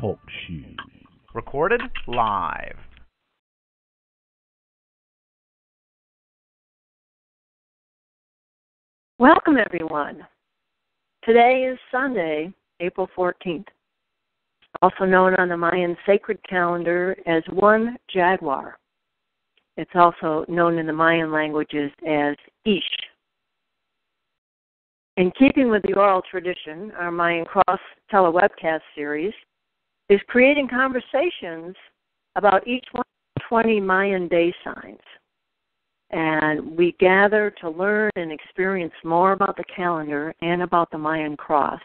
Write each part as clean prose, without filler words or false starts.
Talk Show. Recorded live. Welcome, everyone. Today is Sunday, April 14th, also known on the Mayan sacred calendar as one Jaguar. It's also known in the Mayan languages as Ish. In keeping with the oral tradition, our Mayan Cross telewebcast series is creating conversations about each one of the 20 Mayan day signs. And we gather to learn and experience more about the calendar and about the Mayan Cross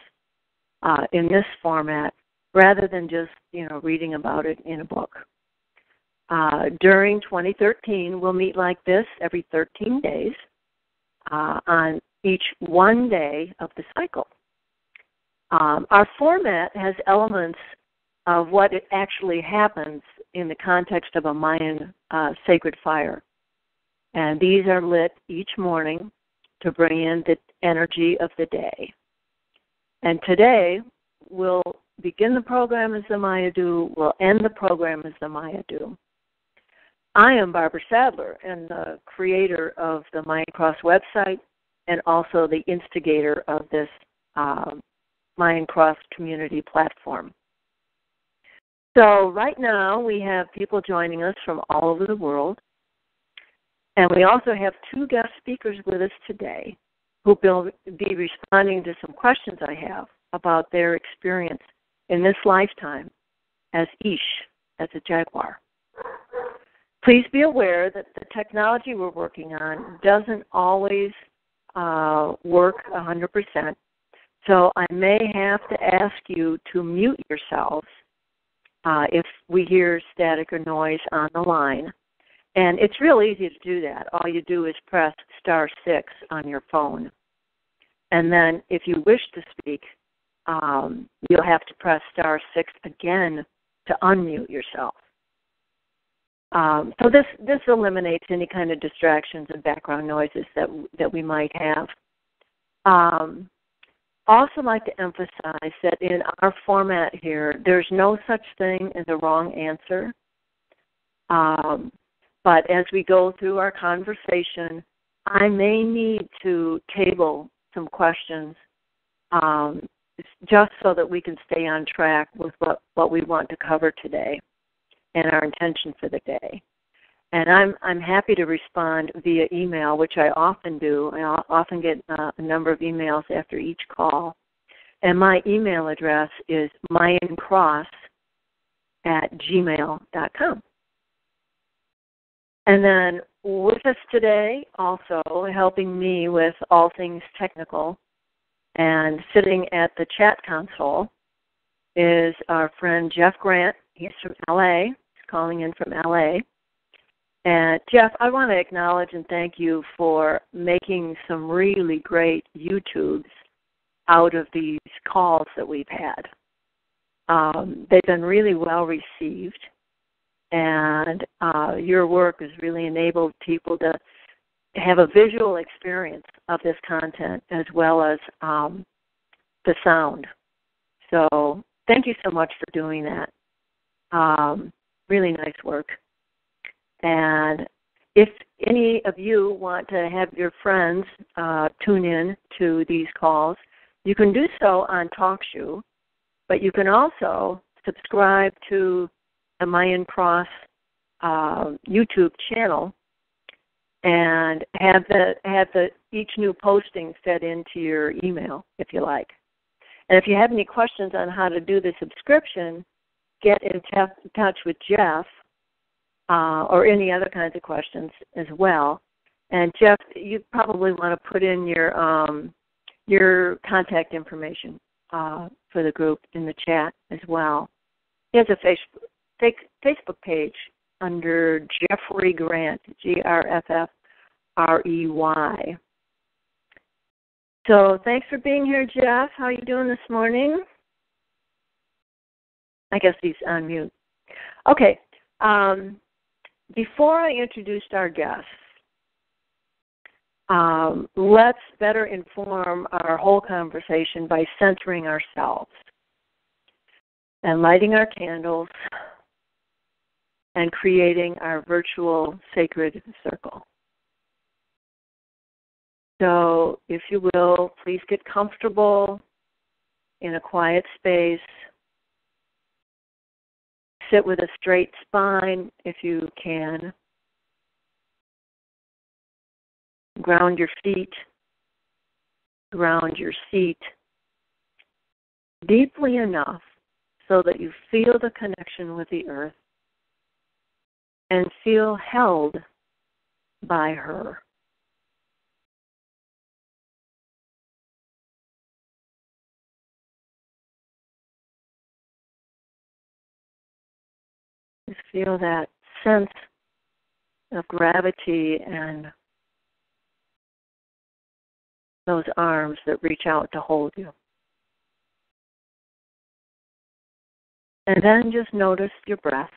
in this format, rather than just, reading about it in a book. During 2013, we'll meet like this every 13 days on each one day of the cycle. Our format has elements of what it actually happens in the context of a Mayan sacred fire. And these are lit each morning to bring in the energy of the day. And today, we'll begin the program as the Maya do, we'll end the program as the Maya do. I am Barbara Sadler, and the creator of the Mayan Cross website, and also the instigator of this Mayan Cross community platform. So right now, we have people joining us from all over the world. And we also have two guest speakers with us today who will be responding to some questions I have about their experience in this lifetime as Ish, as a Jaguar. Please be aware that the technology we're working on doesn't always work 100%. So I may have to ask you to mute yourselves if we hear static or noise on the line. And it's real easy to do that. All you do is press *6 on your phone. And then if you wish to speak, you'll have to press *6 again to unmute yourself. So this eliminates any kind of distractions and background noises that we might have. Also like to emphasize that in our format here, there's no such thing as a wrong answer. But as we go through our conversation, I may need to table some questions just so that we can stay on track with what we want to cover today and our intention for the day. And I'm happy to respond via email, which I often do. I often get a number of emails after each call. And my email address is mayancross@gmail.com. And then with us today, also helping me with all things technical and sitting at the chat console is our friend Jeff Grant. He's from LA. He's calling in from LA. And Jeff, I want to acknowledge and thank you for making some really great YouTubes out of these calls that we've had. They've been really well received. And your work has really enabled people to have a visual experience of this content as well as the sound. So thank you so much for doing that. Really nice work. And if any of you want to have your friends tune in to these calls, you can do so on TalkShoe, but you can also subscribe to the Mayan Cross YouTube channel and have each new posting fed into your email if you like. And if you have any questions on how to do the subscription, get in touch with Jeff or any other kinds of questions as well. And Jeff, you probably want to put in your contact information for the group in the chat as well. He has a Facebook page under Jeffrey Grant, Grffrey. So thanks for being here, Jeff. How are you doing this morning? I guess he's on mute. Okay. Before I introduce our guests, let's better inform our whole conversation by centering ourselves. and lighting our candles and creating our virtual sacred circle. So, if you will, please get comfortable in a quiet space. Sit with a straight spine if you can. Ground your feet. Ground your seat deeply enough so that you feel the connection with the earth and feel held by her. Just feel that sense of gravity and those arms that reach out to hold you. And then just notice your breath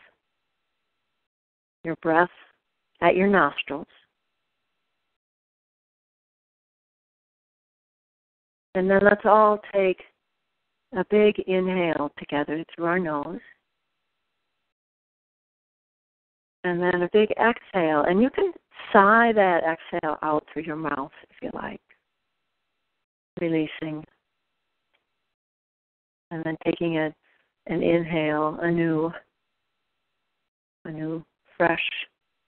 at your nostrils. And then let's all take a big inhale together through our nose. And then a big exhale. And you can sigh that exhale out through your mouth if you like. Releasing. And then taking an inhale, a new fresh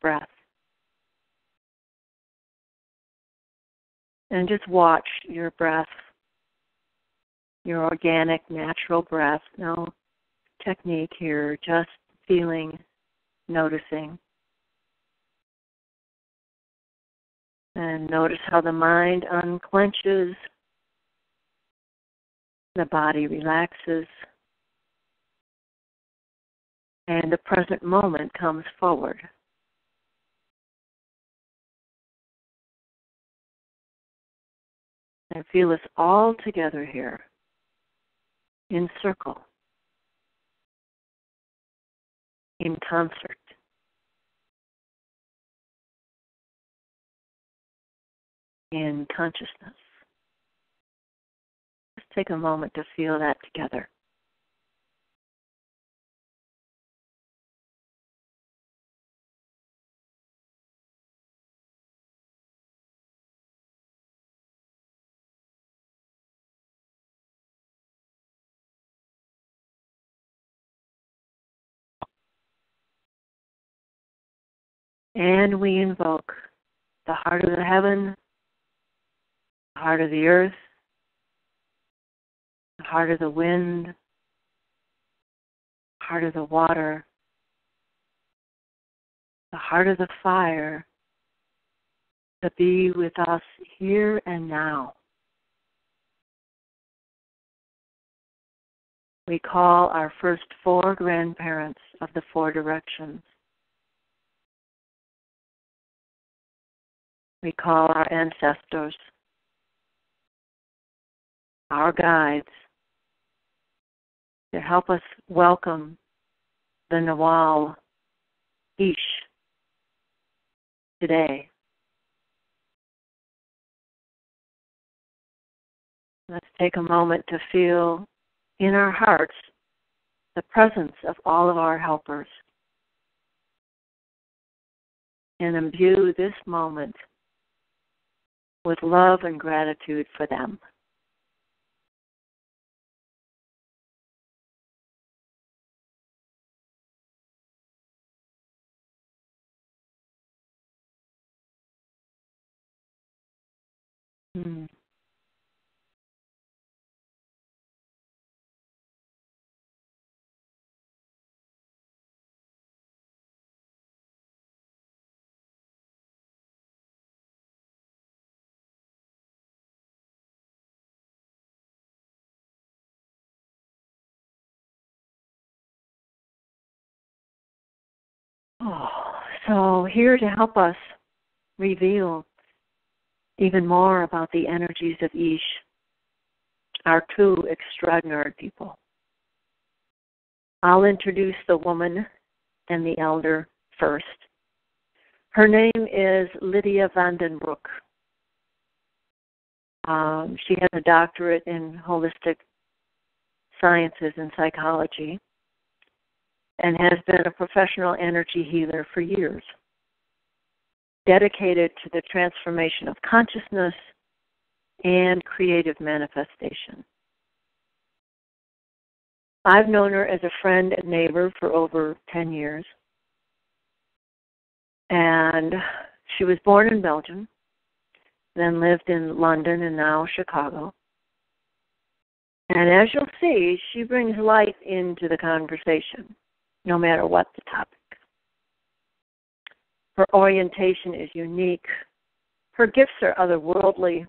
breath. And just watch your breath, your organic, natural breath. No technique here, just feeling, noticing. And notice how the mind unclenches, the body relaxes, and the present moment comes forward. And feel us all together here, in circle, in concert. In consciousness. Just take a moment to feel that together. And we invoke the heart of the heaven, the heart of the earth, the heart of the wind, the heart of the water, the heart of the fire, to be with us here and now. We call our first 4 grandparents of the 4 directions. We call our ancestors, our guides, to help us welcome the Nawal Ish today. Let's take a moment to feel in our hearts the presence of all of our helpers and imbue this moment with love and gratitude for them. So here to help us reveal even more about the energies of Ish are 2 extraordinary people. I'll introduce the woman and the elder first. Her name is Lydia van den Broeck. She has a doctorate in holistic sciences and psychology. and has been a professional energy healer for years, dedicated to the transformation of consciousness and creative manifestation. I've known her as a friend and neighbor for over 10 years. And she was born in Belgium, then lived in London and now Chicago. And as you'll see, she brings light into the conversation, no matter what the topic. Her orientation is unique. Her gifts are otherworldly.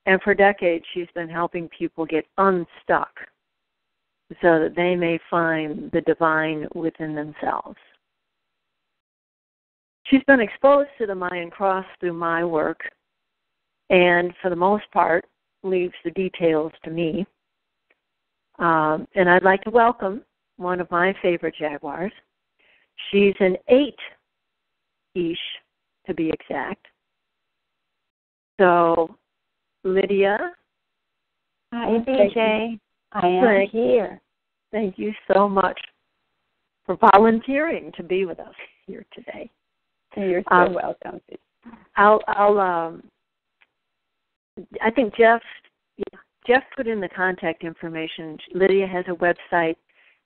And for decades, she's been helping people get unstuck so that they may find the divine within themselves. She's been exposed to the Mayan Cross through my work, and for the most part, leaves the details to me. And I'd like to welcome one of my favorite Jaguars. She's an 8-ish, to be exact. So, Lydia. Hi, BJ. I am here. Thank you so much for volunteering to be with us here today. You're so welcome. I think Jeff put in the contact information. Lydia has a website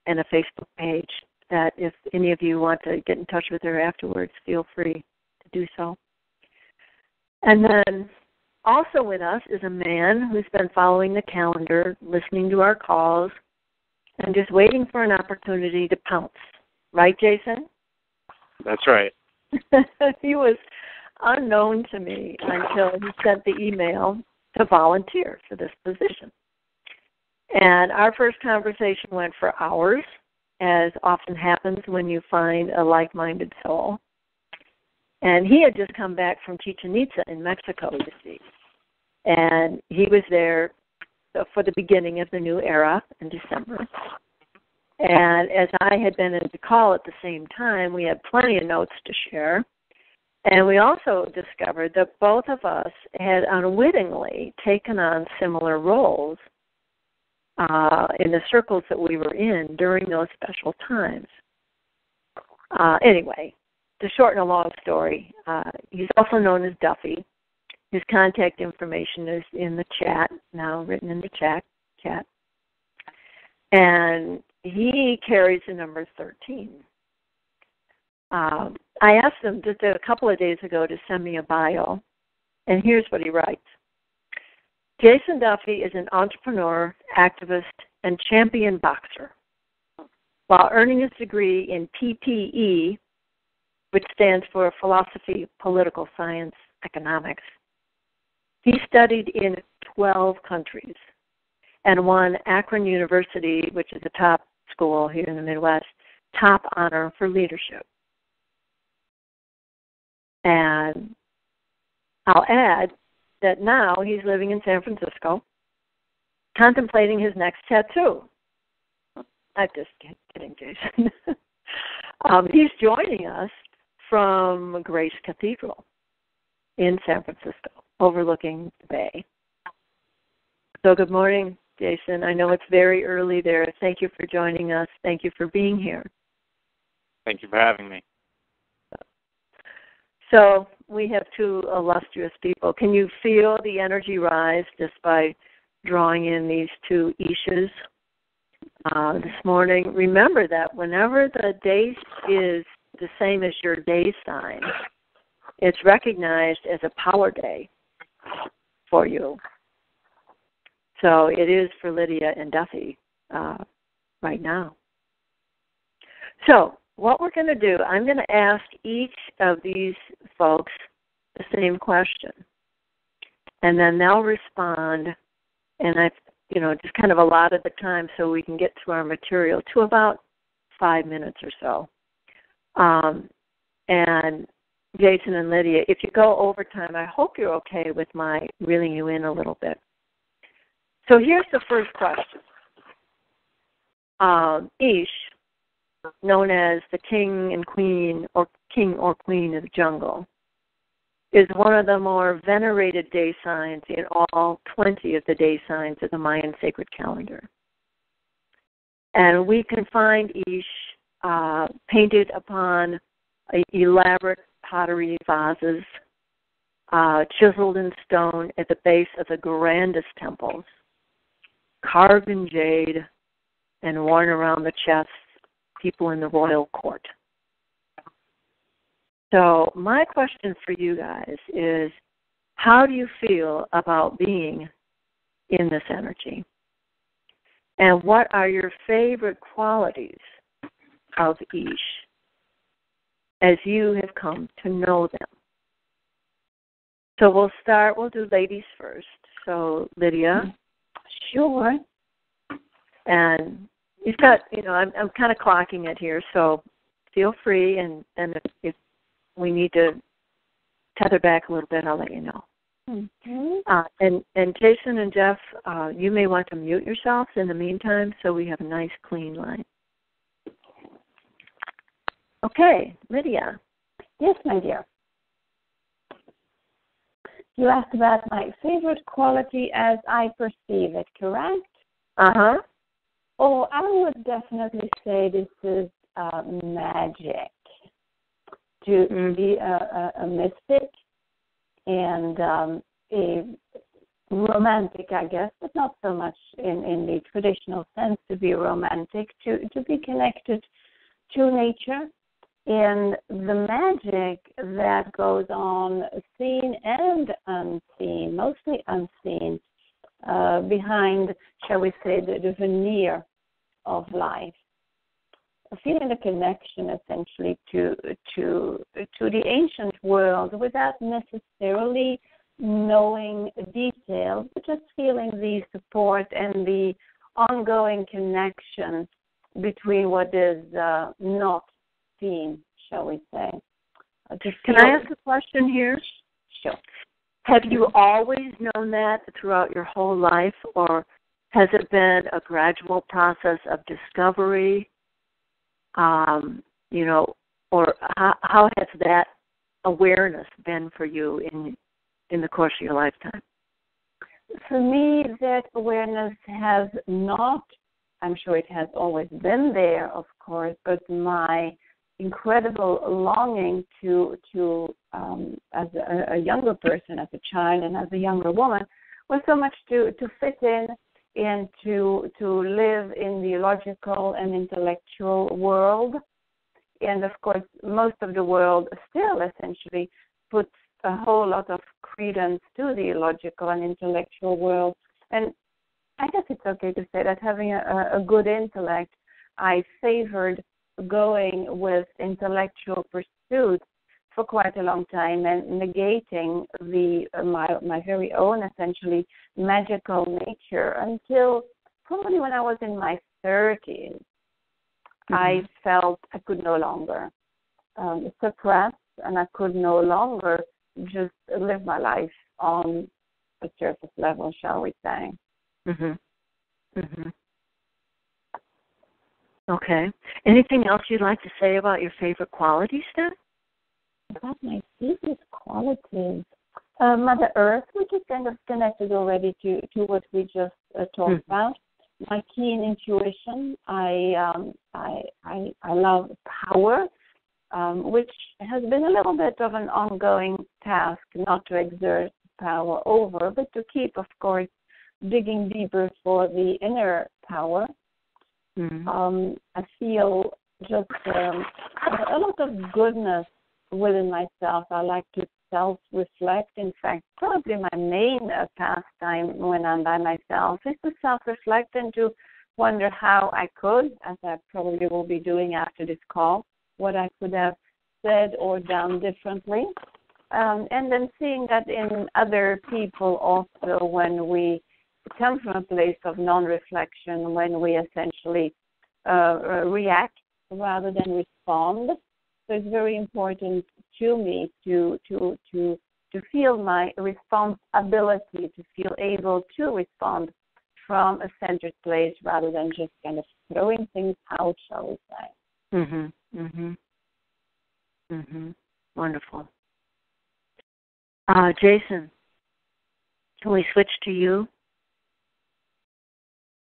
and a Facebook page that if any of you want to get in touch with her afterwards, feel free to do so. And then also with us is a man who's been following the calendar, listening to our calls, and just waiting for an opportunity to pounce. Right, Jason? That's right. He was unknown to me until he sent the email to volunteer for this position. And our first conversation went for hours, as often happens when you find a like-minded soul. And he had just come back from Chichen Itza in Mexico, you see. And he was there for the beginning of the new era in December. And as I had been in the call at the same time, we had plenty of notes to share. And we also discovered that both of us had unwittingly taken on similar roles in the circles that we were in during those special times. Anyway, to shorten a long story, he's also known as Duffy. His contact information is in the chat, now written in the chat. And he carries the number 13. I asked him just a couple of days ago to send me a bio, and here's what he writes. Jason Duffy is an entrepreneur, activist, and champion boxer. While earning his degree in PPE, which stands for Philosophy, Political Science, Economics, he studied in 12 countries and won Akron University, which is a top school here in the Midwest, top honor for leadership. And I'll add that now he's living in San Francisco, contemplating his next tattoo. I'm just kidding, Jason. He's joining us from Grace Cathedral in San Francisco, overlooking the bay. So good morning, Jason. I know it's very early there. Thank you for joining us. Thank you for being here. Thank you for having me. So we have two illustrious people. Can you feel the energy rise just by drawing in these two Ishas this morning? Remember that whenever the day is the same as your day sign, it's recognized as a power day for you. So it is for Lydia and Duffy right now. So what we're going to do, I'm going to ask each of these folks the same question. And then they'll respond, and I've, just kind of allotted the time so we can get through our material to about 5 minutes or so. And Jason and Lydia, if you go over time, I hope you're okay with my reeling you in a little bit. So here's the first question. Ish, known as the king and queen, or king or queen of the jungle, is one of the more venerated day signs in all 20 of the day signs of the Mayan sacred calendar. And we can find Ish painted upon elaborate pottery vases, chiseled in stone at the base of the grandest temples, carved in jade, and worn around the chests, people in the royal court. So my question for you guys is, how do you feel about being in this energy? And what are your favorite qualities of each as you have come to know them? So we'll do ladies first. So Lydia. Sure. And you've got, I'm kind of clocking it here, so feel free, and if we need to tether back a little bit, I'll let you know. Mm-hmm. And Jason and Jeff, you may want to mute yourselves in the meantime so we have a nice clean line. Okay, Lydia. Yes, my dear. You asked about my favorite quality as I perceive it, correct? Uh-huh. Oh, I would definitely say this is magic. To be a mystic and a romantic, I guess, but not so much in the traditional sense to be romantic, to be connected to nature and the magic that goes on seen and unseen, mostly unseen, behind, shall we say, the veneer of life. Feeling the connection essentially to the ancient world without necessarily knowing details, but just feeling the support and the ongoing connection between what is not seen, shall we say. Can I ask a question here? Sure. Have you always known that throughout your whole life, or has it been a gradual process of discovery? Or how has that awareness been for you in the course of your lifetime? For me, that awareness has not, I'm sure it has always been there, of course, but my incredible longing to as a younger person, as a child and as a younger woman, was so much to fit in and to live in the logical and intellectual world. And, of course, most of the world still essentially puts a whole lot of credence to the logical and intellectual world. And I guess it's okay to say that having a good intellect, I favored going with intellectual pursuits for quite a long time and negating my very own, essentially, magical nature until probably when I was in my 30s. I felt I could no longer suppress, and I could no longer just live my life on a surface level, shall we say. Okay. Anything else you'd like to say about your favorite qualities then? About my favorite qualities. Mother Earth, which is kind of connected already to what we just talked about. My keen intuition. I love power, which has been a little bit of an ongoing task, not to exert power over, but to keep, of course, digging deeper for the inner power. I feel just a lot of goodness within myself. I like to self-reflect. In fact, probably my main pastime when I'm by myself is to self-reflect and to wonder how I could, as I probably will be doing after this call, what I could have said or done differently. And then seeing that in other people also, when we come from a place of non-reflection, when we essentially react rather than respond. So it's very important to me to feel my responsibility, to feel able to respond from a centered place rather than just kind of throwing things out, shall we say. Wonderful. Jason, can we switch to you?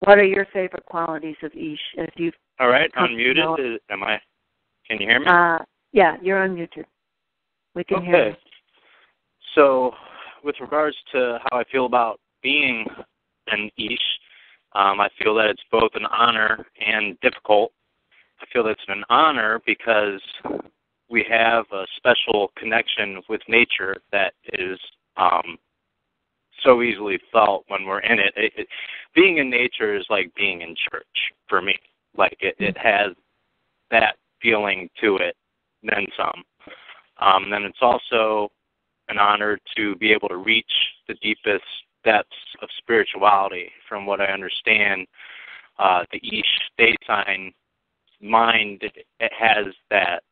What are your favorite qualities of Ish? If you've All right, unmuted. Can you hear me? Yeah, you're unmuted. We can hear you. So, with regards to how I feel about being an Ish, I feel that it's both an honor and difficult. I feel that it's an honor because we have a special connection with nature that is so easily felt when we're in it. Being in nature is like being in church for me. Like it has that feeling to it, then some. Then it's also an honor to be able to reach the deepest depths of spirituality. From what I understand, the Ish state sign mind, it has that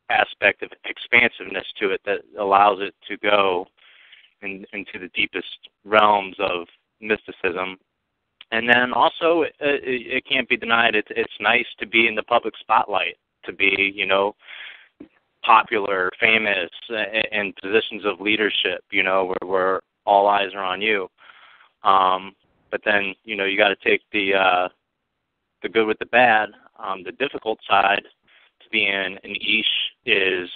aspect of expansiveness to it that allows it to go into the deepest realms of mysticism. And then also, it can't be denied, it's nice to be in the public spotlight, to be, popular, famous, in positions of leadership, where all eyes are on you. But then, you got to take the good with the bad. The difficult side to be in an Ish is,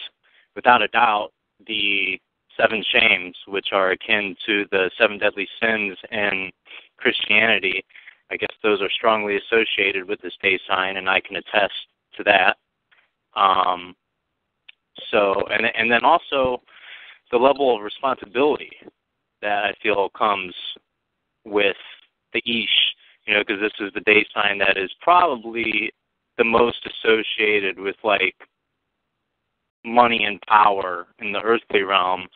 without a doubt, the 7 shames, which are akin to the 7 deadly sins in Christianity. I guess those are strongly associated with the state sign, and I can attest to that. And then also the level of responsibility that I feel comes with the Ish, because this is the day sign that is probably the most associated with, like, money and power in the earthly realm.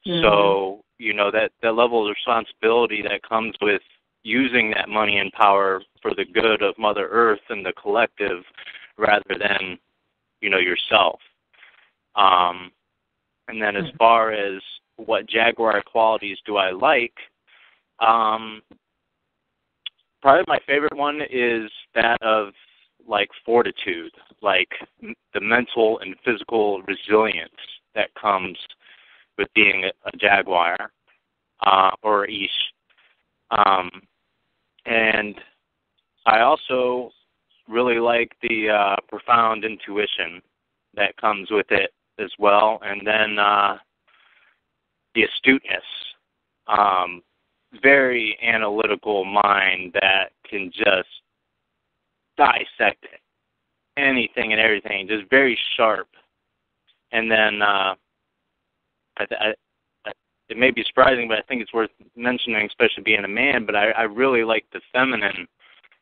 Mm-hmm. So, that level of responsibility that comes with using that money and power for the good of Mother Earth and the collective rather than, yourself. And then as far as what Jaguar qualities do I like, probably my favorite one is that of, like, fortitude, like the mental and physical resilience that comes with being a Jaguar or Ish. And I also really like the profound intuition that comes with it as well, and then the astuteness, very analytical mind that can just dissect anything and everything, just very sharp. And then it may be surprising, but I think it's worth mentioning, especially being a man, but I really like the feminine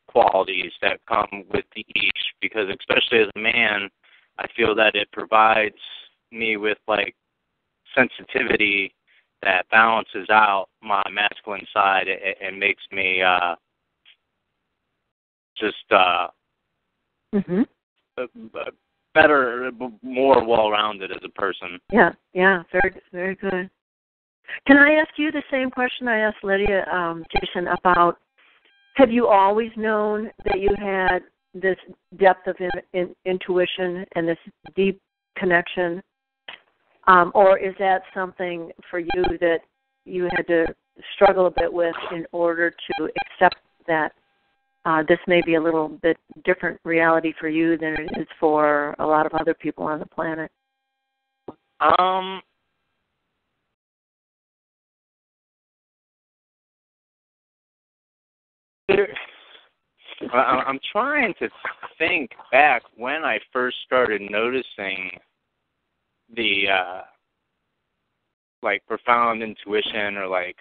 qualities that come with the Ish, because especially as a man, I feel that it provides me with, like, sensitivity that balances out my masculine side and makes me better, more well-rounded as a person. Yeah, very, very good. Can I ask you the same question I asked Lydia, Jason, about, have you always known that you had this depth of intuition and this deep connection? Or is that something for you that you had to struggle a bit with in order to accept that this may be a little bit different reality for you than it is for a lot of other people on the planet? I'm trying to think back when I first started noticing the like profound intuition or like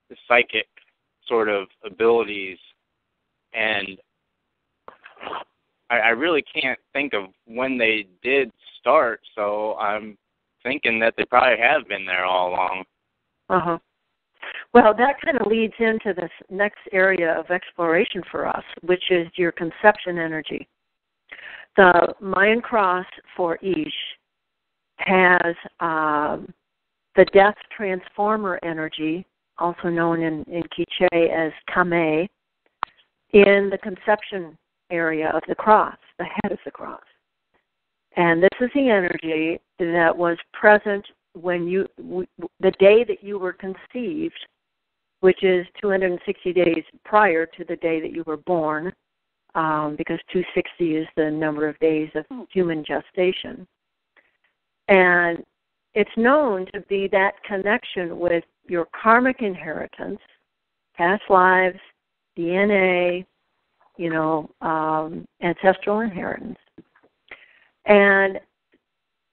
the psychic sort of abilities, and I really can't think of when they did start, so I'm thinking that they probably have been there all along. Uh-huh. Well, that kind of leads into this next area of exploration for us, which is your conception energy. The Mayan Cross for Ish has the death transformer energy, also known in Quiche as Kame, in the conception area of the cross, the head of the cross. And this is the energy that was present when the day that you were conceived which is 260 days prior to the day that you were born, because 260 is the number of days of human gestation. And it's known to be that connection with your karmic inheritance, past lives, DNA, ancestral inheritance. And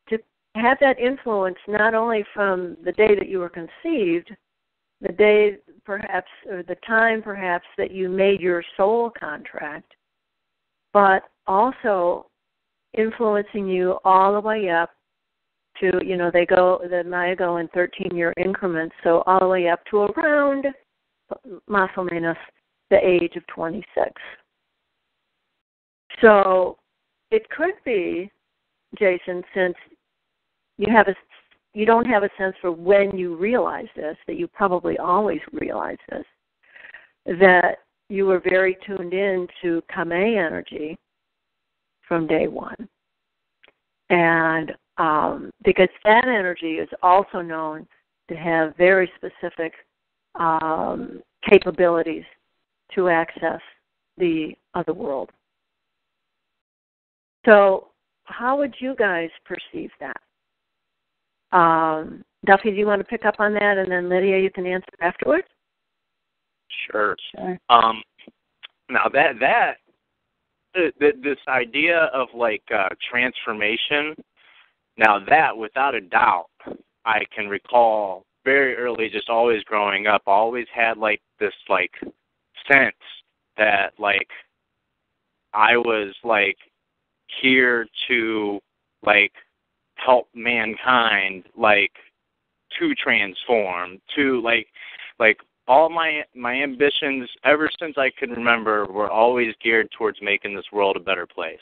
to have that influence not only from the day that you were conceived, the day perhaps, or the time perhaps that you made your soul contract, but also influencing you all the way up to, the Maya go in 13-year increments, so all the way up to around, más o menos, the age of 26. So it could be, Jason, since you don't have a sense for when you realize this, that you probably always realize this, that you were very tuned in to Kame energy from day one. And because that energy is also known to have very specific capabilities to access the other world. So how would you guys perceive that? Duffy, do you want to pick up on that? And then Lydia, you can answer afterwards? Sure. Now this idea of transformation, now that without a doubt, I can recall very early, just always growing up, always had this sense that I was here to help mankind to transform, to all my ambitions ever since I can remember were always geared towards making this world a better place.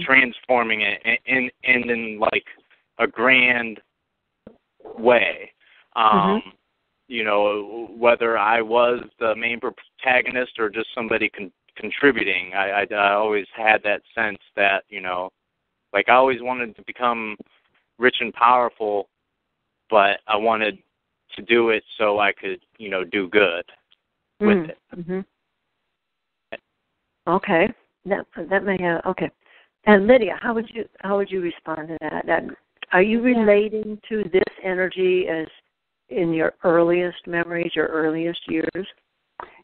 Transforming it in a grand way. Whether I was the main protagonist or just somebody contributing, I always had that sense that, I always wanted to become rich and powerful, but I wanted to do it so I could, do good with it. Mm-hmm. Okay. That may have, okay. And Lydia, how would you respond to that? Are you relating to this energy as in your earliest memories, your earliest years?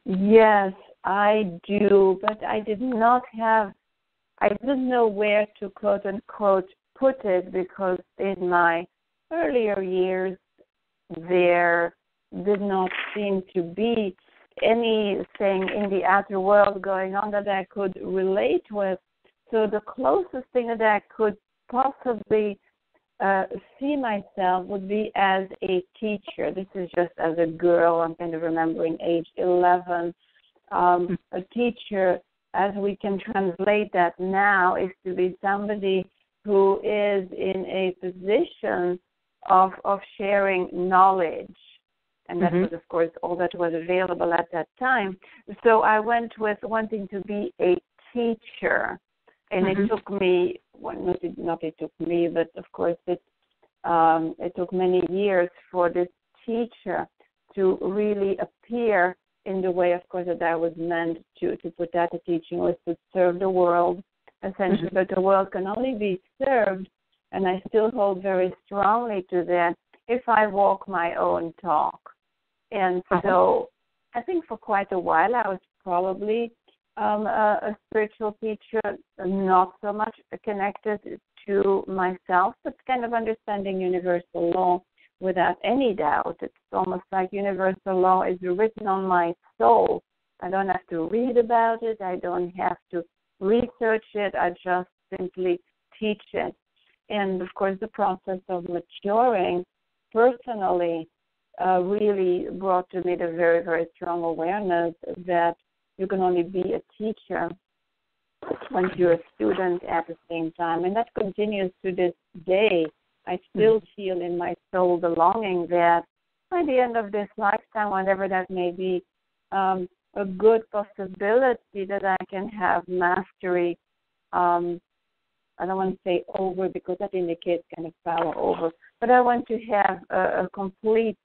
Yes, I do, but I didn't know where to quote unquote put it, because in my earlier years there did not seem to be anything in the outer world going on that I could relate with. So the closest thing that I could possibly see myself would be as a teacher. This is just as a girl. I'm kind of remembering age 11. A teacher, as we can translate that now, is to be somebody who is in a position of sharing knowledge. And that was, of course, all that was available at that time. So I went with wanting to be a teacher. And it took me, it took me, but of course it took many years for this teacher to really appear in the way, of course, that I was meant to put that. The teaching was to serve the world, essentially, but the world can only be served, and I still hold very strongly to that, if I walk my own talk. And so I think for quite a while I was probably a spiritual teacher, not so much connected to myself, but kind of understanding universal law without any doubt. It's almost like universal law is written on my soul. I don't have to read about it. I don't have to research it. I just simply teach it. And, of course, the process of maturing personally really brought to me the very, very strong awareness that you can only be a teacher once you're a student at the same time. And that continues to this day. I still feel in my soul the longing that by the end of this lifetime, whatever that may be, a good possibility that I can have mastery. I don't want to say over, because that indicates kind of power over, but I want to have a complete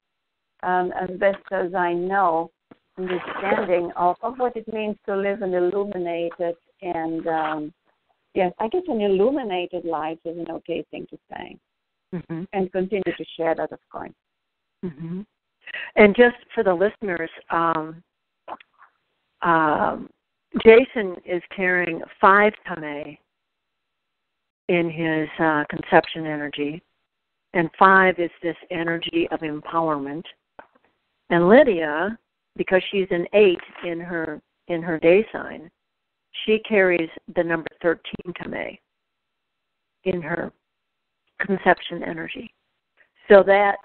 as best as I know, understanding of what it means to live an illuminated and, yes, I guess an illuminated life is an okay thing to say. Mm-hmm. And continue to share that, of course. Mm-hmm. And just for the listeners, Jason is carrying 5 tame in his conception energy, and 5 is this energy of empowerment. And Lydia, because she's an 8 in her day sign, she carries the number 13 tame in her conception energy. So that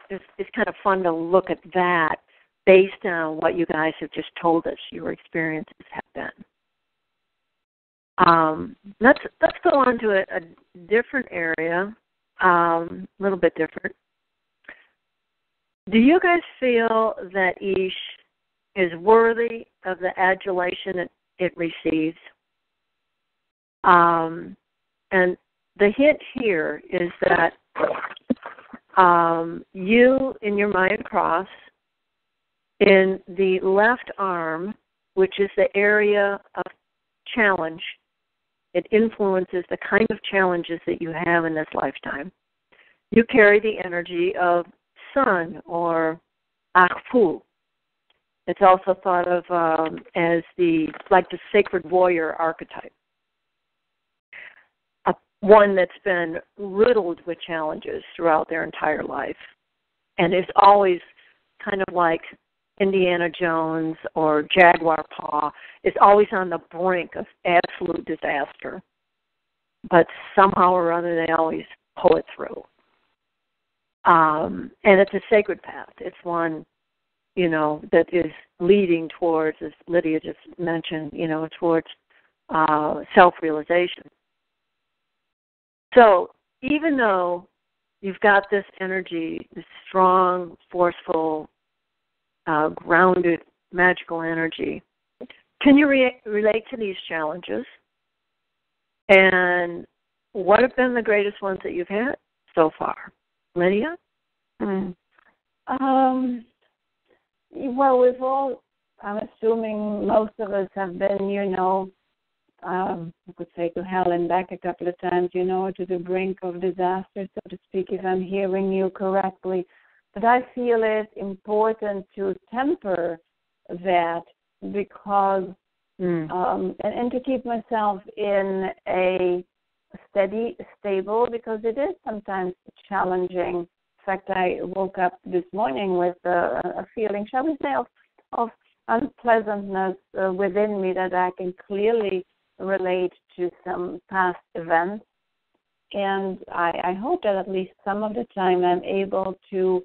is kind of fun to look at that based on what you guys have just told us your experiences have been. Let's go on to a different area, a little bit different. Do you guys feel that Ish is worthy of the adulation it receives? And the hint here is that you, in your Mayan Cross, in the left arm, which is the area of challenge, it influences the kind of challenges that you have in this lifetime. You carry the energy of sun or Akfu. It's also thought of as the sacred warrior archetype. One that's been riddled with challenges throughout their entire life and is always kind of like Indiana Jones or Jaguar paw, is always on the brink of absolute disaster. But somehow or other they always pull it through. And it's a sacred path. It's one, that is leading towards, as Lydia just mentioned, towards self-realization. So even though you've got this energy, this strong, forceful, grounded, magical energy, can you relate to these challenges? And what have been the greatest ones that you've had so far? Lydia? Well, we've all, I'm assuming most of us have been, I could say to hell and back a couple of times, to the brink of disaster, so to speak, if I'm hearing you correctly. But I feel it important to temper that because, and to keep myself in a steady, stable, because it is sometimes challenging. In fact, I woke up this morning with a feeling, shall we say, of unpleasantness within me that I can clearly relate to some past events. And I hope that at least some of the time I'm able to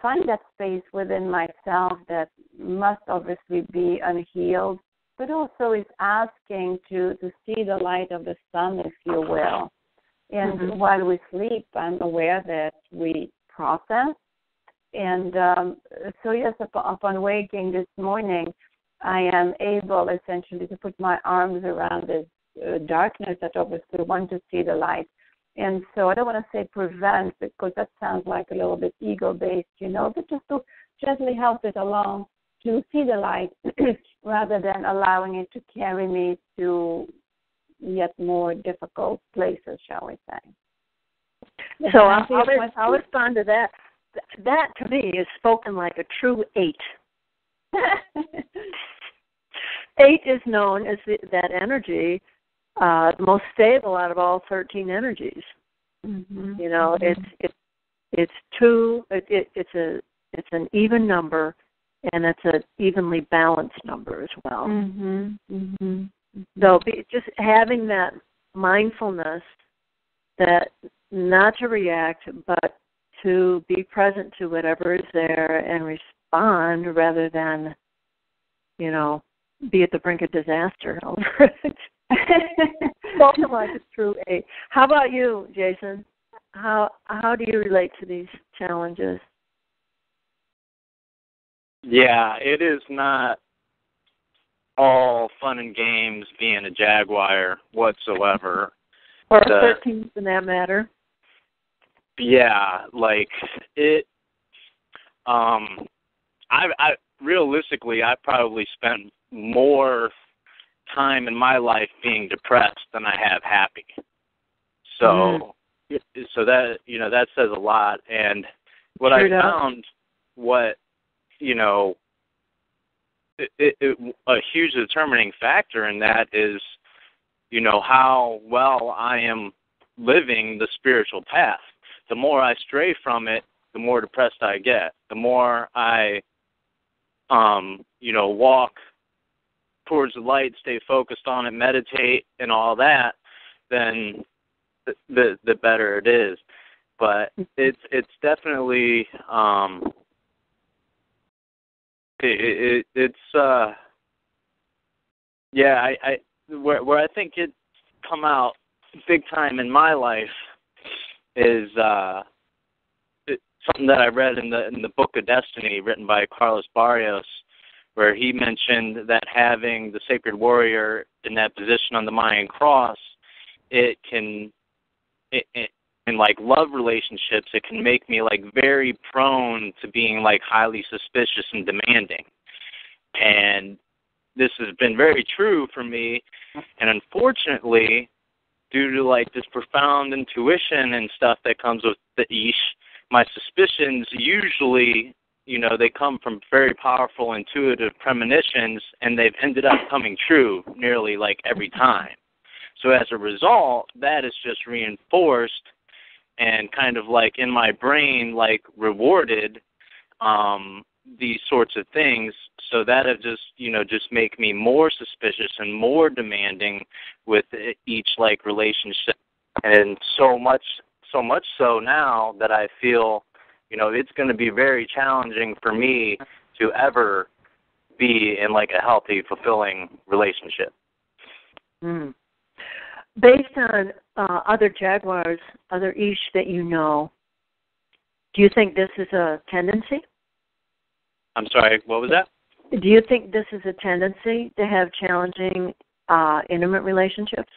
find that space within myself that must obviously be unhealed, but also is asking to see the light of the sun, if you will. And while we sleep, I'm aware that we process. And so, yes, upon waking this morning, I am able essentially to put my arms around this darkness that obviously want to see the light. And so I don't want to say prevent, because that sounds like a little bit ego-based, but just to gently help it along to see the light rather than allowing it to carry me to yet more difficult places, shall we say. So I'll respond to that. That, to me, is spoken like a true 8. 8 is known as that energy, the most stable out of all 13 energies. It's two. It's an even number, and it's an evenly balanced number as well. So just having that mindfulness, that not to react, but to be present to whatever is there and respond rather than, be at the brink of disaster over it. Spoken like a true 8. How about you, Jason? How do you relate to these challenges? Yeah, it is not all fun and games being a Jaguar whatsoever. Or a 13th, in that matter. Yeah, like it. I realistically, I probably spent more time in my life being depressed than I have happy. So, so that that says a lot. And what I found, what a huge determining factor in that is, how well I am living the spiritual path. The more I stray from it, the more depressed I get. The more I, walk towards the light, stay focused on it, meditate, and all that, then the better it is. But it's definitely where I think it's come out big time in my life is something that I read in the Book of Destiny, written by Carlos Barrios, where he mentioned that having the sacred warrior in that position on the Mayan cross, it can, in like love relationships, it can make me like very prone to being like highly suspicious and demanding. And this has been very true for me. And unfortunately, due to like this profound intuition and stuff that comes with the Ish, my suspicions usually, they come from very powerful intuitive premonitions, and they've ended up coming true nearly like every time. So as a result, that is just reinforced and kind of like in my brain, like rewarded these sorts of things. So that have just make me more suspicious and more demanding with each like relationship, and so much so now that I feel, it's going to be very challenging for me to ever be in like a healthy, fulfilling relationship. Mm. Based on other Jaguars, other Ish that do you think this is a tendency? I'm sorry, what was that? Do you think this is a tendency to have challenging, intimate relationships?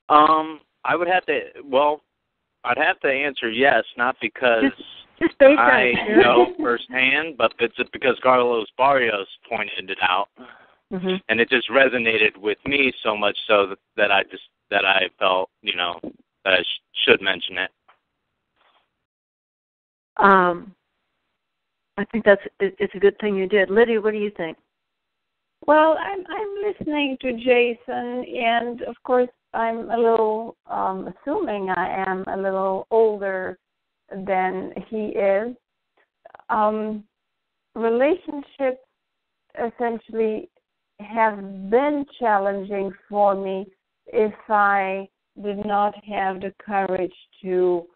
I would have to, I'd have to answer yes, not because just based I on know firsthand, but it's because Carlos Barrios pointed it out. Mm-hmm. And it just resonated with me so much so that I felt, that I should mention it. I think it's a good thing you did. Lydia, what do you think? Well, I'm listening to Jason, and of course I'm a little assuming I am a little older than he is. Relationships essentially have been challenging for me if I did not have the courage to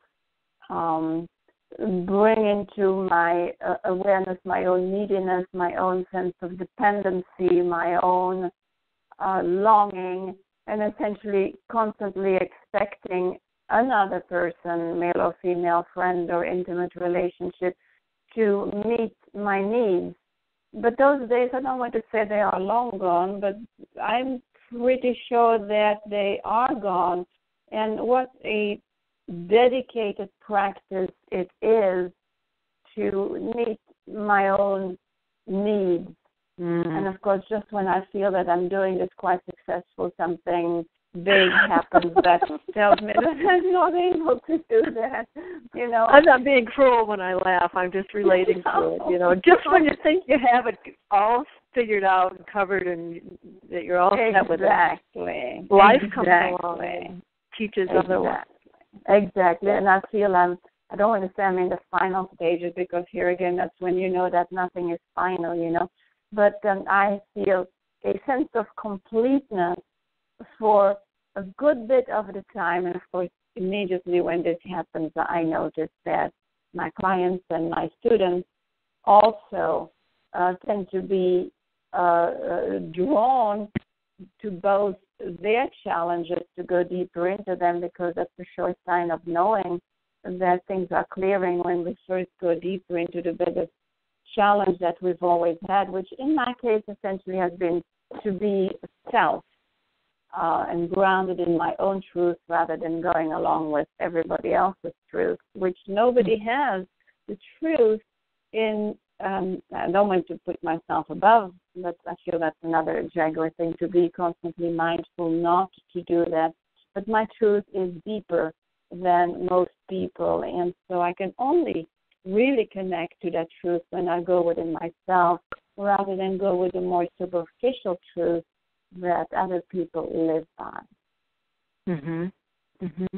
bring into my awareness my own neediness, my own sense of dependency, my own longing, and essentially constantly expecting another person, male or female, friend or intimate relationship, to meet my needs. But those days, I don't want to say they are long gone, but I'm pretty sure that they are gone. And what a dedicated practice it is to meet my own needs. And of course, just when I feel that I'm doing this quite successful, something big happens that tells me that I'm not able to do that. I'm not being cruel when I laugh. I'm just relating to it. Just when you think you have it all figured out and covered and that you're all set with it. Exactly. Life comes along and teaches otherwise. Exactly. And I feel I don't want to say I'm in the final stages, because here again, that's when you know that nothing is final, But I feel a sense of completeness for a good bit of the time. And of course, immediately when this happens, I notice that my clients and my students also tend to be drawn to both their challenges, to go deeper into them, because that's a sure sign of knowing that things are clearing when we first go deeper into the biggest challenge that we've always had, which in my case essentially has been to be self. and grounded in my own truth rather than going along with everybody else's truth, which nobody has the truth in. I don't want to put myself above, but I feel that's another Jaguar thing, to be constantly mindful not to do that. But my truth is deeper than most people, and so I can only really connect to that truth when I go within myself rather than go with the more superficial truth that other people live by. Mhm. Mhm.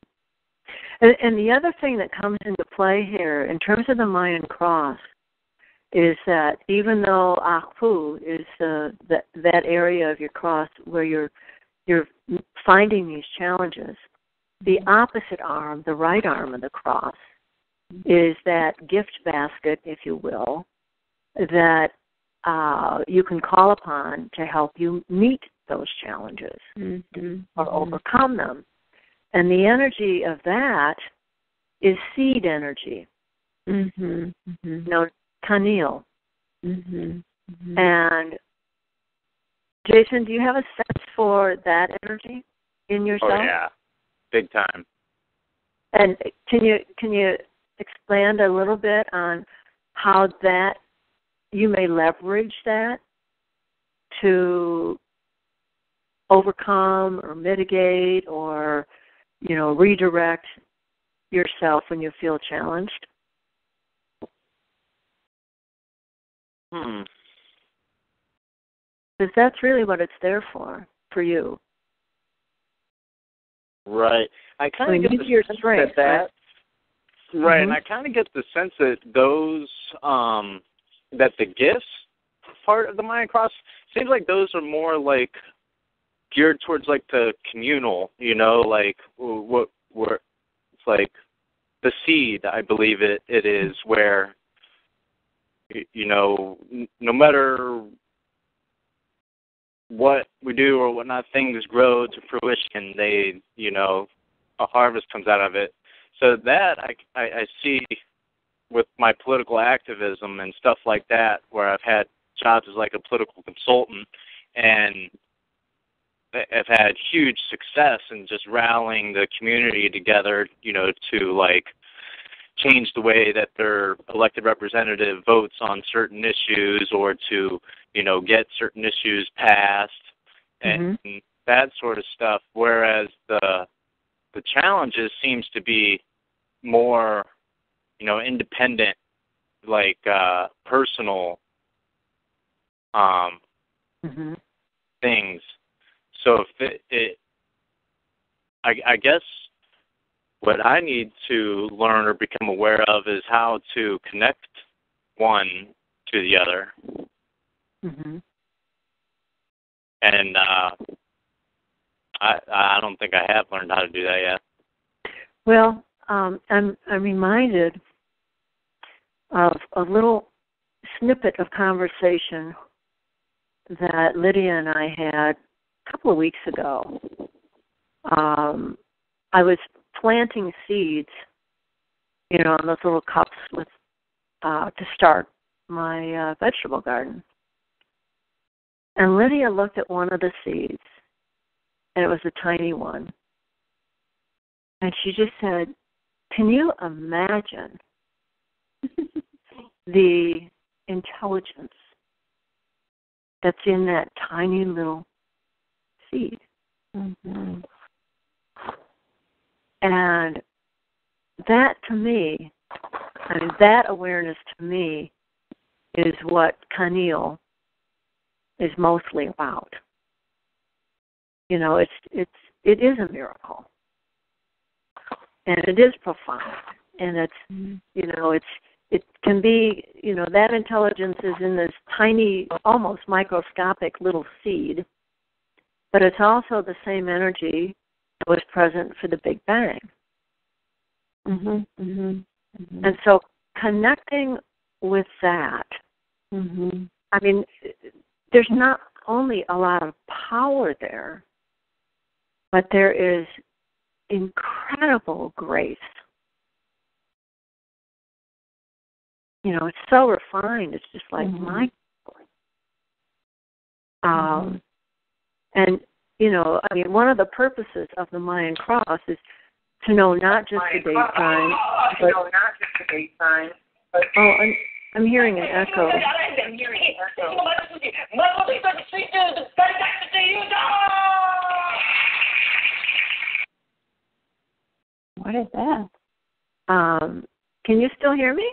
And the other thing that comes into play here, in terms of the Mayan cross, is that even though Akpu is that area of your cross where you're finding these challenges, the opposite arm, the right arm of the cross, is that gift basket, if you will, that you can call upon to help you meet those challenges or overcome them. And the energy of that is seed energy. Kanil. And Jason, do you have a sense for that energy in yourself? Oh yeah, big time. And can you expand a little bit on how that you may leverage that to overcome or mitigate or redirect yourself when you feel challenged? Because that's really what it's there for you. Right. I kind of get your strength, right? And I kind of get the sense that those, that the gifts part of the Mayan Cross, seems like those are more like geared towards like the communal, like where it's like the seed, I believe it is, where, no matter what we do or whatnot, things grow to fruition. They, a harvest comes out of it. So that I see with my political activism and stuff like that, where I've had jobs as like a political consultant, and I've had huge success in just rallying the community together, to like change the way that their elected representative votes on certain issues, or to, get certain issues passed, and that sort of stuff. Whereas the challenges seems to be more, independent, like personal things. So if I guess what I need to learn or become aware of is how to connect one to the other. And I don't think I have learned how to do that yet. Well, I'm reminded of a little snippet of conversation that Lydia and I had a couple of weeks ago. I was planting seeds, in those little cups with to start my vegetable garden. And Lydia looked at one of the seeds, and it was a tiny one. And she just said, "Can you imagine the intelligence that's in that tiny little seed?" And that to me, that awareness to me is what Kanil is mostly about. It is a miracle. And it is profound. And it's, it can be, that intelligence is in this tiny, almost microscopic little seed, but it's also the same energy that was present for the Big Bang. And so connecting with that, there's not only a lot of power there, but there is incredible grace. It's so refined. It's just like my. And one of the purposes of the Mayan Cross is to know not just the date sign, but I'm hearing an echo. What is that? Can you still hear me?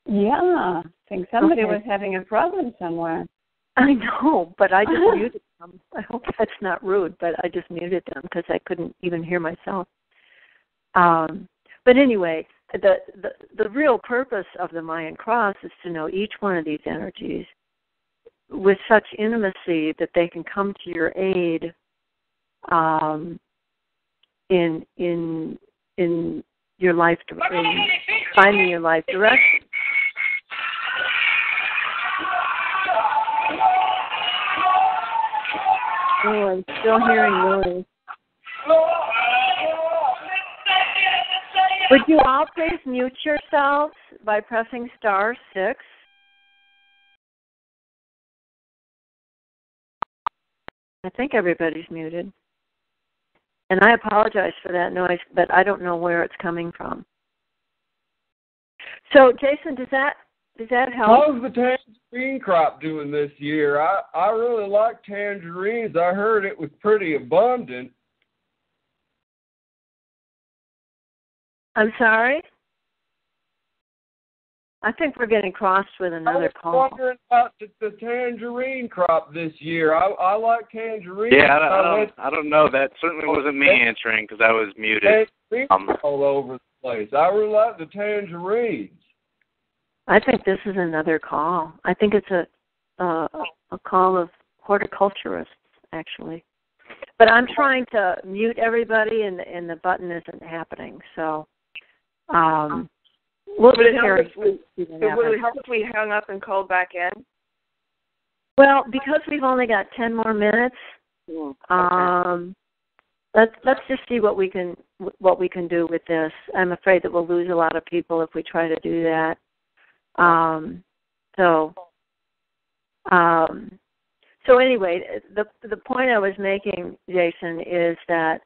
Yeah, I think somebody was having a problem somewhere. I know, but I just muted them. I hope that's not rude, but I just muted them because I couldn't even hear myself. But anyway, the real purpose of the Mayan Cross is to know each one of these energies with such intimacy that they can come to your aid in your life, in finding your life direction. Oh, I'm still hearing noise. Would you all please mute yourselves by pressing *6? I think everybody's muted. And I apologize for that noise, but I don't know where it's coming from. So, Jason, does that help? How's the tangerine crop doing this year? I really like tangerines. I heard it was pretty abundant. I'm sorry? I think we're getting crossed with another call. I was wondering about the tangerine crop this year. I like tangerines. Yeah, I don't know. That certainly wasn't me answering because I was muted. All over the place. I really like the tangerines. I think this is another call. I think it's a call of horticulturists, actually. But I'm trying to mute everybody, and the button isn't happening. So we'll would it help if we hung up and called back in? Well, because we've only got 10 more minutes, let's just see what we can do with this. I'm afraid that we'll lose a lot of people if we try to do that. So anyway, the point I was making, Jason, is that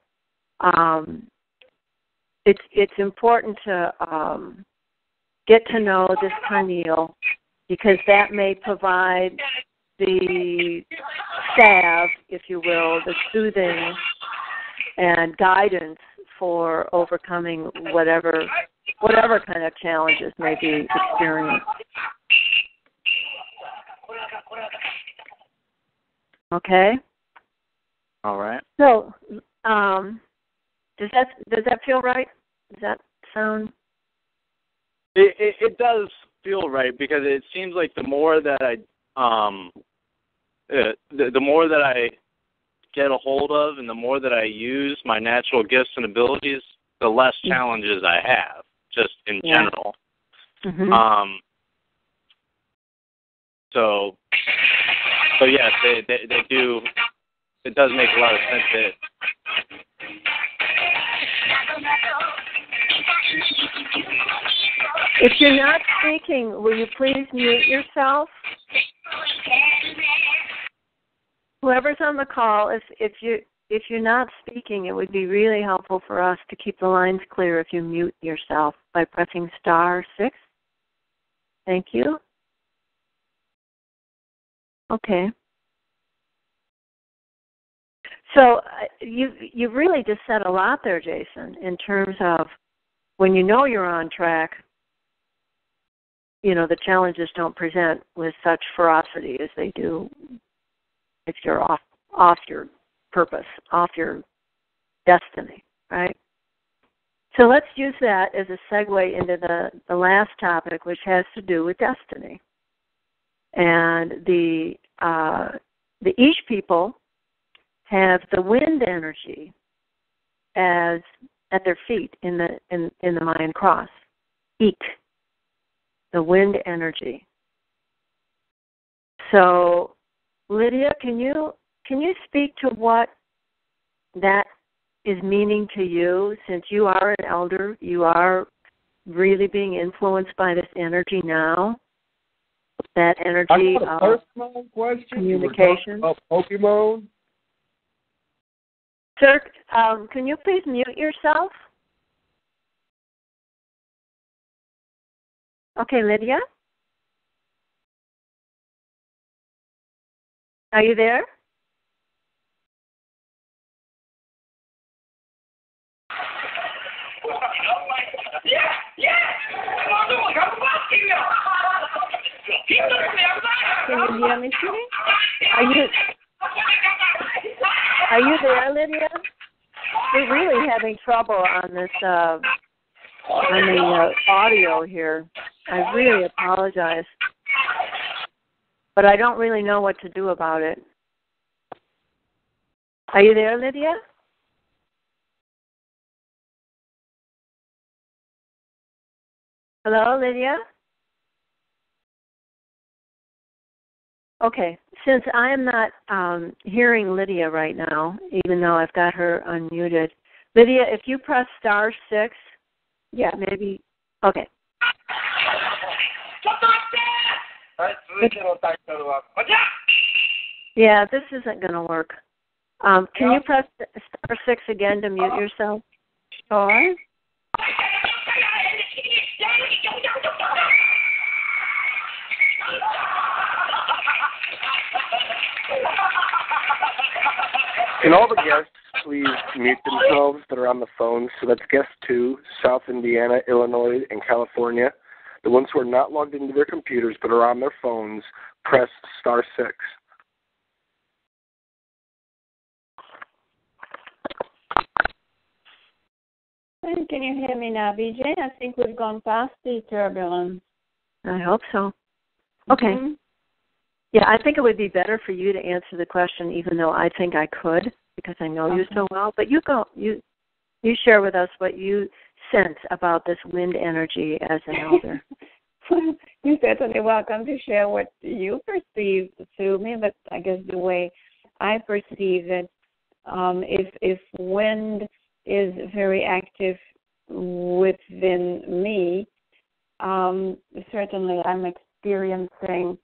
it's important to get to know this pineal because that may provide the salve, if you will, the soothing and guidance for overcoming whatever kind of challenges may be experienced. Okay. All right. So, does that feel right? Does that sound? It does feel right because it seems like the more that I the more that I get a hold of and the more that I use my natural gifts and abilities, the less challenges I have, just in general. Mm-hmm. So yes, they do. It does make a lot of sense. If you're not speaking, will you please mute yourself? Whoever's on the call, if you're not speaking, it would be really helpful for us to keep the lines clear if you mute yourself by pressing *6. Thank you. Okay. So you've really just said a lot there, Jason, in terms of when you know you're on track, the challenges don't present with such ferocity as they do if you're off your purpose, off your destiny, right? So let's use that as a segue into the last topic, which has to do with destiny. And the Ish people have the wind energy as at their feet in the Mayan cross. Ik, the wind energy. So, Lydia, can you speak to what that is meaning to you? Since you are an elder, you are really being influenced by this energy now. That energy of question. communication. About Pokemon. Sir, can you please mute yourself? Okay, Lydia? Are you there? Can you hear me, Siri? Are you there, Lydia? We're really having trouble on this on the audio here. I really apologize, but I don't really know what to do about it. Are you there, Lydia? Hello, Lydia? Okay, since I am not hearing Lydia right now, even though I've got her unmuted, Lydia, if you press *6, yeah, maybe, okay. Yeah, this isn't going to work. Can you press *6 again to mute yourself? Sure. Can all the guests please mute themselves that are on the phone? So that's guest 2, South Indiana, Illinois, and California. The ones who are not logged into their computers but are on their phones, press *6. And can you hear me now, BJ? I think we've gone past the turbulence. I hope so. Okay. Mm-hmm. Yeah, I think it would be better for you to answer the question, even though I think I could, because I know you so well. But you go. You share with us what you sense about this wind energy as an elder. Well, you're certainly welcome to share what you perceive through me, but I guess the way I perceive it, if wind is very active within me, certainly I'm experiencing.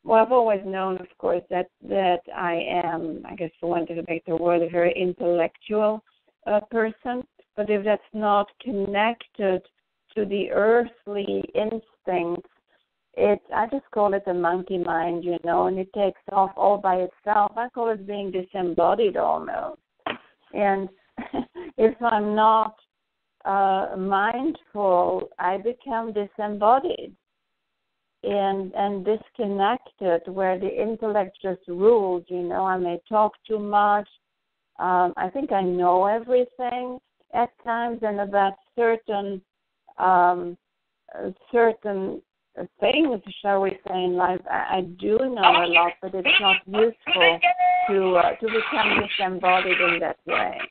Well, I've always known, of course, that I am, I guess for want of a better word, a very intellectual person. But if that's not connected to the earthly instincts, I just call it a monkey mind, and it takes off all by itself. I call it being disembodied almost. And if I'm not mindful, I become disembodied and disconnected, where the intellect just rules. I may talk too much. I think I know everything at times, and about certain things, shall we say, in life, I do know a lot, but it's not useful to become disembodied in that way.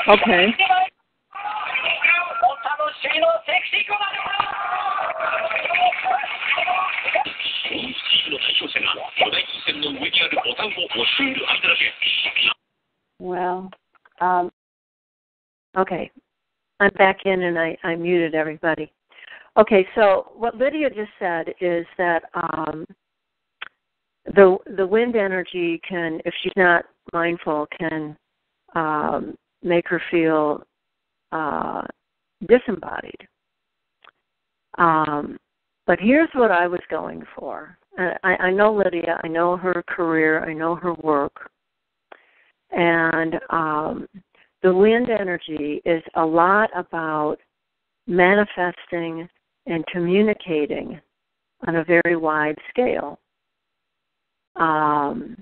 Okay. Well, okay. I'm back in, and I muted everybody. Okay, so what Lydia just said is that the wind energy can, if she's not mindful, can make her feel disembodied. But here's what I was going for. I know Lydia, I know her career, I know her work, and the wind energy is a lot about manifesting and communicating on a very wide scale. And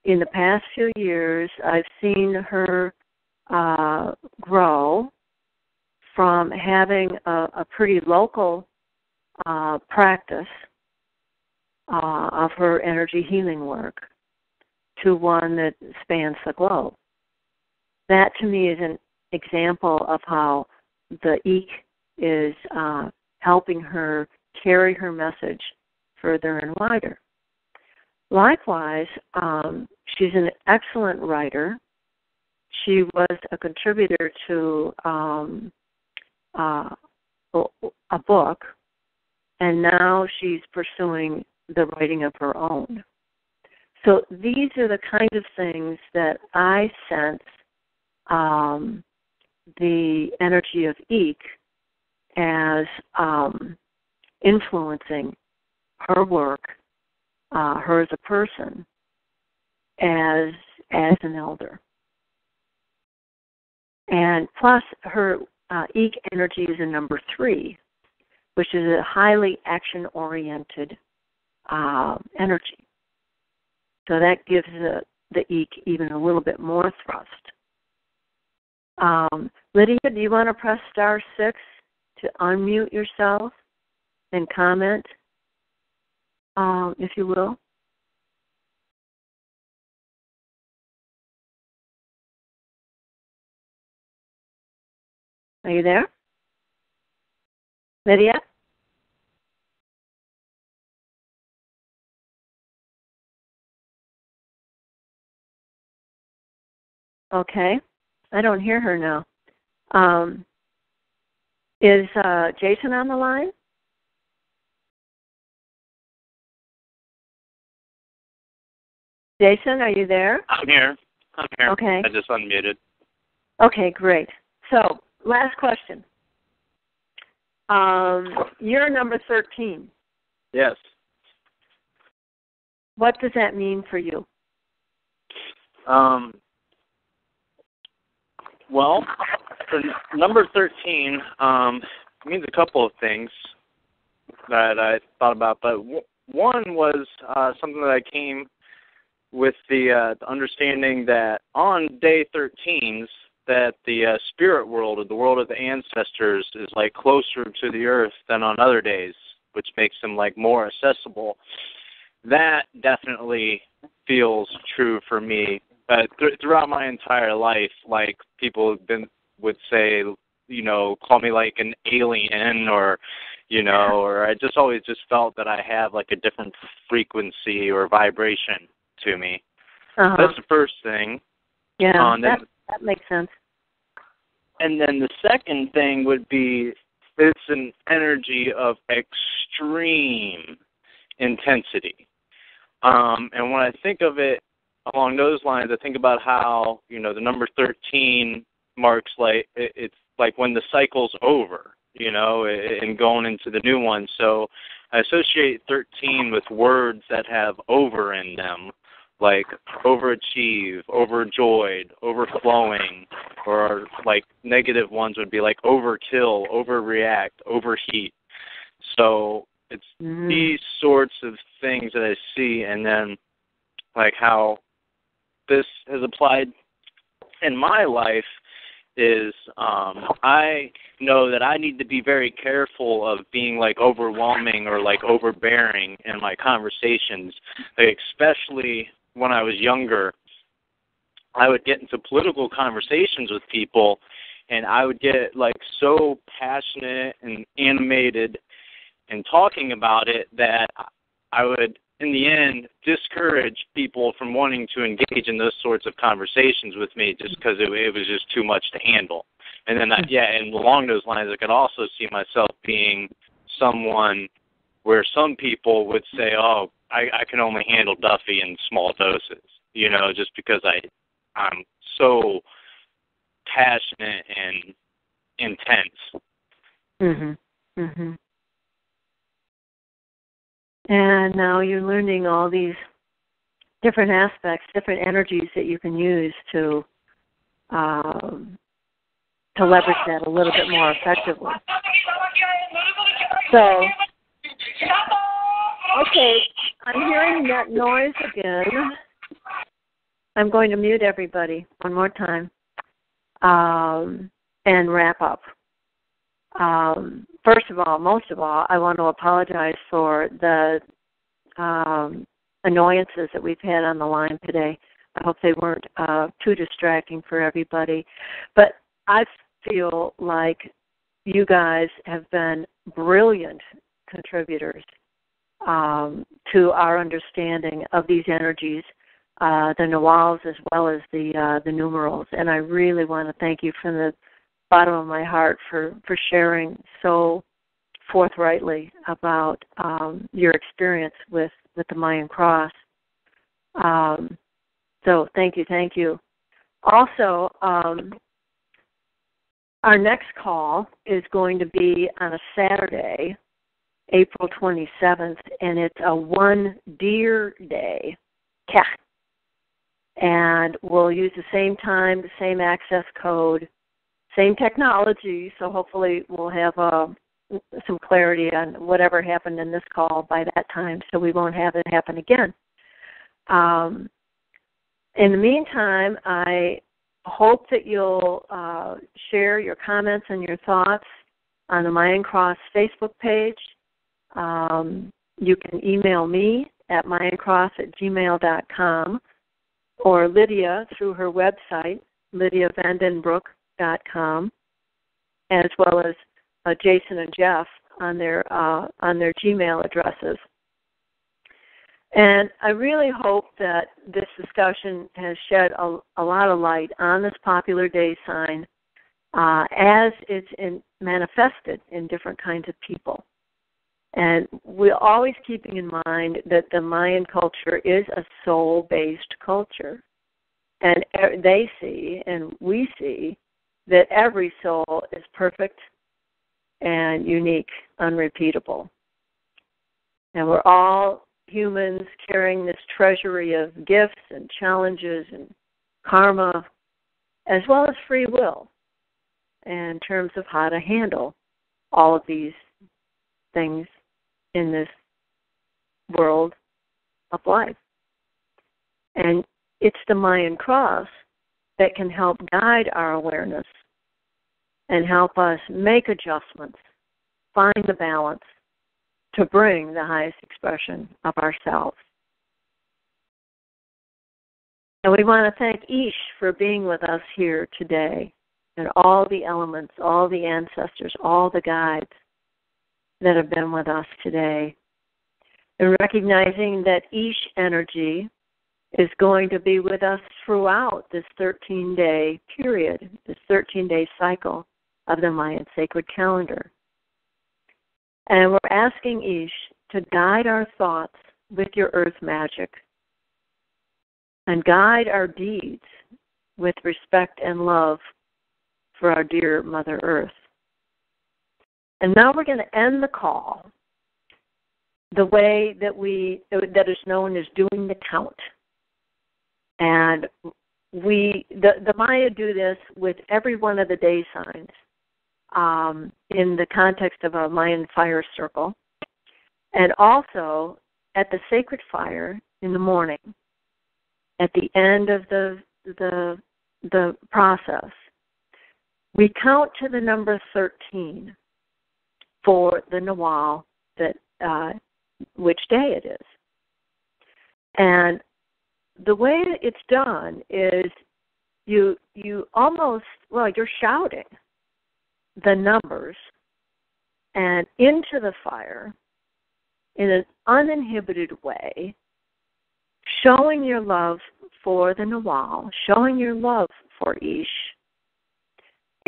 in the past few years, I've seen her grow from having a pretty local practice of her energy healing work to one that spans the globe. That, to me, is an example of how the EEC is helping her carry her message further and wider. Likewise, she's an excellent writer. She was a contributor to a book, and now she's pursuing the writing of her own. So these are the kind of things that I sense the energy of Eek as influencing her work, her as a person, as an elder. And plus her Eek energy is a number 3, which is a highly action-oriented energy. So that gives the Eek even a little bit more thrust. Lydia, do you want to press *6 to unmute yourself and comment, if you will? Are you there? Lydia? Okay. I don't hear her now. Is Jason on the line? Jason, are you there? I'm here. Okay. I just unmuted. Okay, great. So, last question. You're number 13. Yes. What does that mean for you? Well, for number 13, means a couple of things that I thought about, but one was something that I came with the understanding that on day 13s, that the spirit world, or the world of the ancestors, is like closer to the earth than on other days, which makes them like more accessible. That definitely feels true for me. Throughout my entire life, like people would say, call me like an alien, or, or I just always just felt that I have like a different frequency or vibration to me. Uh-huh. That's the first thing. Yeah, that makes sense. And then the second thing would be, it's an energy of extreme intensity. And when I think of it along those lines, I think about how, the number 13 marks like, it's like when the cycle's over, and going into the new one. So I associate 13 with words that have over in them, like overachieve, overjoyed, overflowing, or like negative ones would be like overkill, overreact, overheat. So it's these sorts of things that I see, and then like how this has applied in my life is I know that I need to be very careful of being like overwhelming or like overbearing in my conversations, like, especially when I was younger. I would get into political conversations with people, and I would get like so passionate and animated and talking about it that I would, in the end, discourage people from wanting to engage in those sorts of conversations with me just because it was just too much to handle. And then, and along those lines, I could also see myself being someone where some people would say, oh, I can only handle Duffy in small doses, just because I'm so passionate and intense. Mm-hmm. Mm-hmm. And now you're learning all these different aspects, different energies that you can use to leverage that a little bit more effectively. So, okay, I'm hearing that noise again. I'm going to mute everybody one more time and wrap up. First of all, most of all, I want to apologize for the annoyances that we've had on the line today. I hope they weren't too distracting for everybody. But I feel like you guys have been brilliant contributors to our understanding of these energies, the Nawals as well as the numerals. And I really want to thank you from the bottom of my heart for sharing so forthrightly about your experience with the Mayan Cross. So thank you. Also, our next call is going to be on a Saturday, April 27th, and it's a One Deer Day. And we'll use the same time, the same access code, same technology, so hopefully we'll have some clarity on whatever happened in this call by that time, so we won't have it happen again. In the meantime, I hope that you'll share your comments and your thoughts on the Mayan Cross Facebook page. You can email me at mayancross@gmail.com or Lydia through her website, lydiavandenbroek.com, as well as Jason and Jeff on their Gmail addresses. And I really hope that this discussion has shed a lot of light on this popular day sign as it's manifested in different kinds of people. And we're always keeping in mind that the Mayan culture is a soul-based culture. And they see, and we see, that every soul is perfect and unique, unrepeatable. And we're all humans carrying this treasury of gifts and challenges and karma, as well as free will, in terms of how to handle all of these things in this world of life. And it's the Mayan Cross that can help guide our awareness and help us make adjustments, find the balance to bring the highest expression of ourselves. And we want to thank Ish for being with us here today, and all the elements, all the ancestors, all the guides that have been with us today. And recognizing that Ish energy is going to be with us throughout this 13-day period, this 13-day cycle of the Mayan sacred calendar. And we're asking Ish to guide our thoughts with your earth magic and guide our deeds with respect and love for our dear Mother Earth. And now we're going to end the call the way that is known as doing the count. And the Maya do this with every one of the day signs in the context of a Mayan fire circle, and also at the sacred fire in the morning, at the end of the process. We count to the number 13 for the Nawal, that which day it is. And the way it's done is you almost, you're shouting the numbers and into the fire in an uninhibited way, showing your love for the Nawal, showing your love for Ish,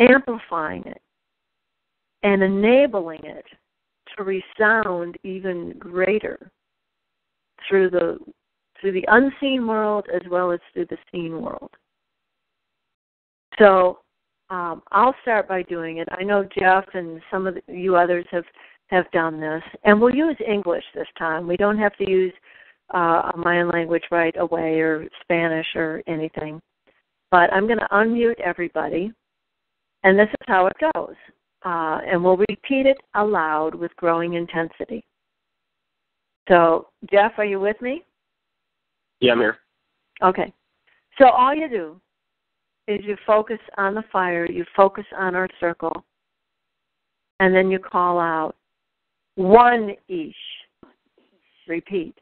amplifying it, and enabling it to resound even greater through the unseen world as well as through the seen world. So I'll start by doing it. I know Jeff and some of you others have done this, and we'll use English this time. We don't have to use a Mayan language right away or Spanish or anything. But I'm going to unmute everybody, and this is how it goes. And we'll repeat it aloud with growing intensity. So, Jeff, are you with me? Yeah, I'm here. Okay. So all you do is you focus on the fire, you focus on our circle, and then you call out, 1 Ish. Repeat.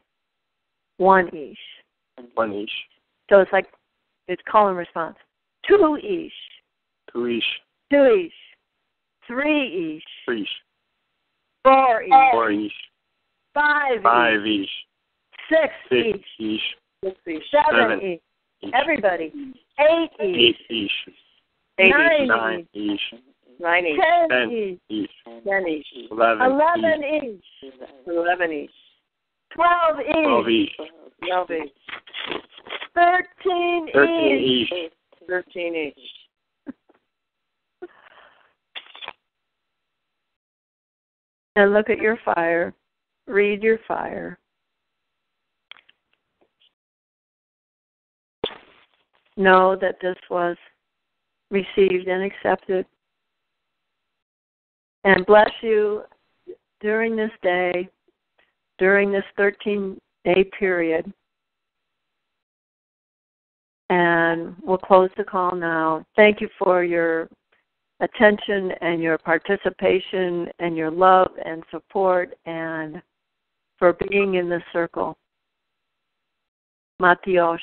1 Ish. 1 Ish. So it's call and response. 2 Ish. 2 Ish. 2 Ish. 3 Ish. 3 Ish. 4 Ish. 4 Ish. 5 Ish. 5 Ish. 6 6 Ish. Ish. 7 Ish. Everybody. 8 Ish. 8 Ish. 9 Ish. 9 Ish. 10 Ish. 10 Ish. 11 Ish. 11 Ish. 12 Ish. 12 Ish. 12 Ish. 13 each. 13 each. And look at your fire. Read your fire. Know that this was received and accepted. And bless you during this day, during this 13-day period. And we'll close the call now. Thank you for your attention and your participation and your love and support and for being in this circle. Matios.